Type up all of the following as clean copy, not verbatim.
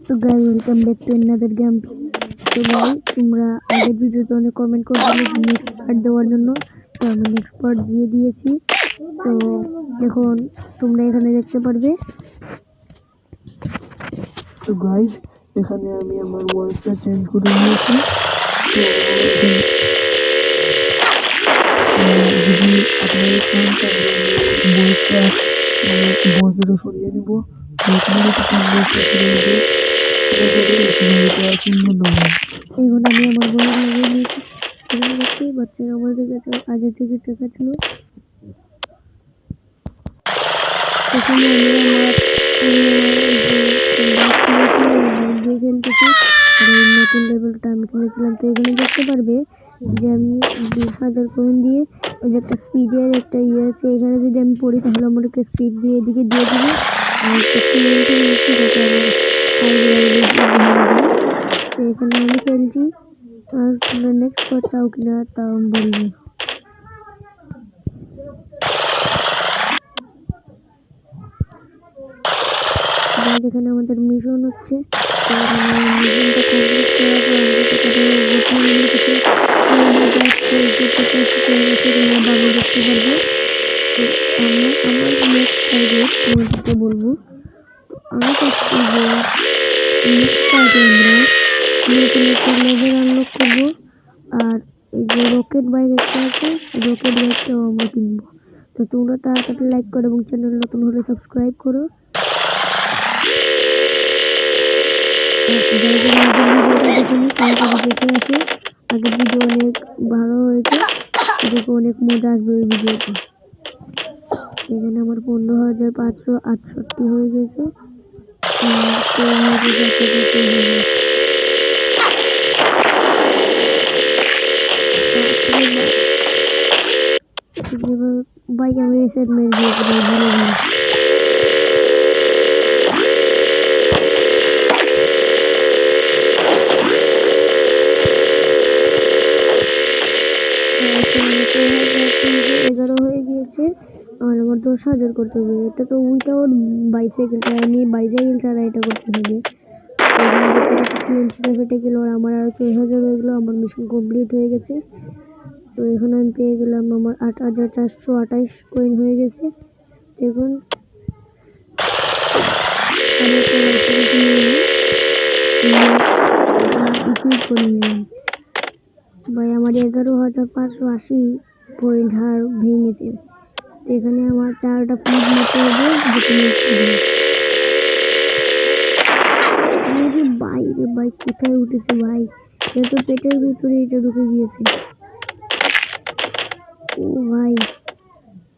তো guys welcome back to another game. তো guys তোমরা আগের ভিডিওতে অনেক কমেন্ট করেছিলে নেক্সট পার্ট দেওয়ার জন্য, তো আমি নেক্সট পার্ট দিয়ে দিয়েছি। তো এখন তোমরা এখানে দেখতে পারবে। তো গাইস এখানে আমি আমার ভয়েসটা চেঞ্জ করে নিয়েছি। তো যদি আপনারা চান তাহলে আমি ভয়েসটা ভয়েসটা সরিয়ে নেব। তো এখানে যদি চান ভয়েসটা সরিয়ে নেব, এখন আমি আমার ভয়েস লাগিয়ে নিয়েছি। এখানে দেখতেই পাচ্ছেন আমাদের কাছে আগে থেকে টাকা ছিল। এখানে বাইক দিয়ে খেলতেছি। আর এই নতুন লেভেলটা আমি কিনেছিলাম। তো এখানে দেখতে পারবে যে আমি 20,000 কয়েন দিয়ে ওই যে একটা স্পিডের একটা ইয়ে আছে, এখানে যদি আমি পড়ি তাহলে আমাদেরকে স্পিড দিয়ে এদিকে দিয়ে দিবে। আর তো এখানে আমি খেলছি। আর তোমরা নেক্সট পার্ট চাও কিনা তাও বলবে। এখানে আমাদের মিশন হচ্ছে, তোমাদেরকে বলবো আমি চাচ্ছি যে নেক্সট পার্টে আমরা নতুন একটা লেভেল আনলক করবো। আর এই যে রকেট বাইক একটা আছে, রকেট বাইকটাও আমরা কিনবো। তো তোমরা তাড়াতাড়ি লাইক করো এবং চ্যানেল নতুন হলে সাবস্ক্রাইব করো। আগের ভিডিও অনেক ভালো হয়েছে, দেখো অনেক মজা আসবে ওই ভিডিওতে। এখানে আমার 15,568 হয়ে গেছে। বাইক আমি রিসেট মেরে দিয়েছি ভাই, ভুলে গেছি। আর আমার 10,000 করতে হবে। এটা তো উইথাউট বাইসাইকেলটা, আমি বাইসাইকেল ছাড়া এটা করতে হবে। ফেটে গেল আর আমার আরো 6,000 হয়ে গেলো। আমার মিশন কমপ্লিট হয়ে গেছে। তো এখন আমি পেয়ে গেলাম, আমার 8,428 কয়েন হয়ে গেছে। এখন ভাই আমার 11,580 পয়েন্ট হার ভেঙেছে। এখানে আমার 4টা পিস নিতে হবে। বাইরে বাইক কোথায় উঠেছে ভাই, এটা তো পেটের ভিতরে এটা ঢুকে গিয়েছে। ও ভাই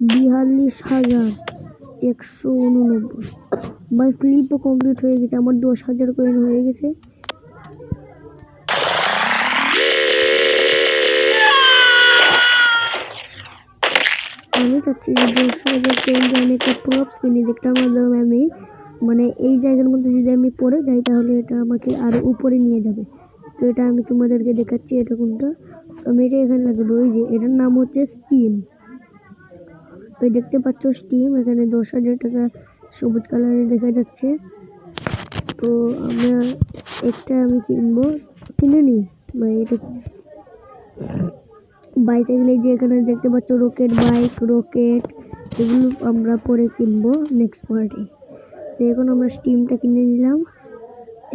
42,189 ভাই, ক্লিপও কমপ্লিট হয়ে গেছে। আমার 10,000 কয়েন হয়ে গেছে। আমি চাচ্ছি যে 10,000 কয়েন দিয়ে আমি একটা প্রপস কিনি, যেটার মাধ্যমে আমি মানে এই জায়গার মধ্যে যদি আমি পড়ে যাই তাহলে এটা আমাকে আরো উপরে নিয়ে যাবে। তো এটা আমি তোমাদেরকে দেখাচ্ছি। এটা কোনটা, আমি এটা এখানে লাগাবো। ওই যে এটার নাম হচ্ছে স্টিম। ওই দেখতে পাচ্ছ স্টিম, এখানে 10,000 টাকা সবুজ কালারে দেখা যাচ্ছে। তো আমরা একটা আমি কিনবো, কিনে নিই ভাই। এটা বাইসাইকেলে যে এখানে দেখতে পাচ্ছ রকেট বাইক, রকেট, এগুলো আমরা পরে কিনবো নেক্সট পার্টে। তো এখন আমরা স্টিমটা কিনে নিলাম।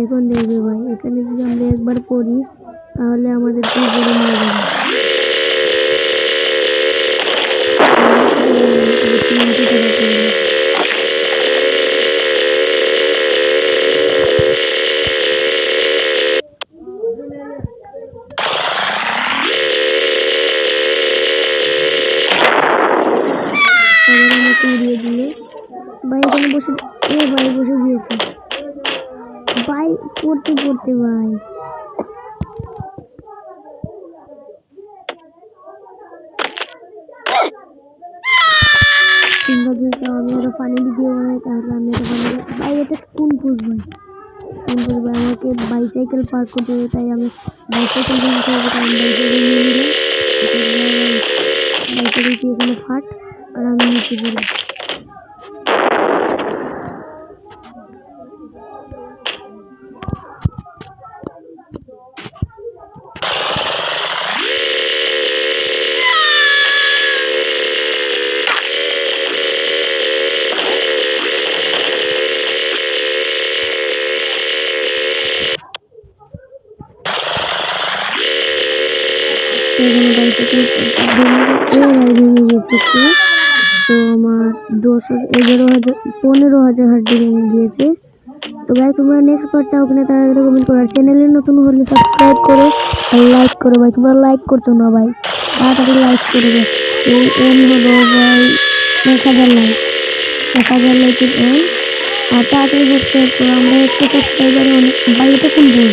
এখন দেখবে ভাই, এখানে যদি আমরা একবার পড়ি তাহলে আমাদের কি করে নিয়ে যাবে। উড়িয়ে দিলে ভাই এখানে বসে, ভাই বসে গিয়েছে ভাই, পড়তে পড়তে ভাই। তোমরা যদি চাও আমি একটা ফানি ভিডিও বানাই তাহলে আমি এটা বানাবো ভাই। এটা কোন ফুল ভাই, কোন ফুল ভাই, আমাকে বাইসাইকেল পার্ক করতে হবে, তাই আমি বাইসাইকেল কিনতে হবে। কারণ বাইসাইকেল নিয়ে নিলে বাইসাইকেল কি এখানে ফাট আর আমি নিচে পড়ি। এখানে বাইসাইকেল ভেঙে গেছে একটু। তো আমার 11,000 হাড্ডি ভেঙে গিয়েছে। তো ভাই তোমরা নেক্সট পার্ট চাও কিনা তারা কমেন্ট করো। আর চ্যানেলে নতুন হলে সাবস্ক্রাইব করো আর লাইক করো ভাই। তোমরা লাইক করছো না ভাই, তাড়াতাড়ি লাইক করে দাও। এই এম হলো ভাই 1,000 লাইক, 1,000 লাইকের এম। আর তাড়াতাড়ি সাবস্ক্রাইব করো। আমরা 100 সাবস্ক্রাইবারে অনেক ভাই, এটা কোন বই?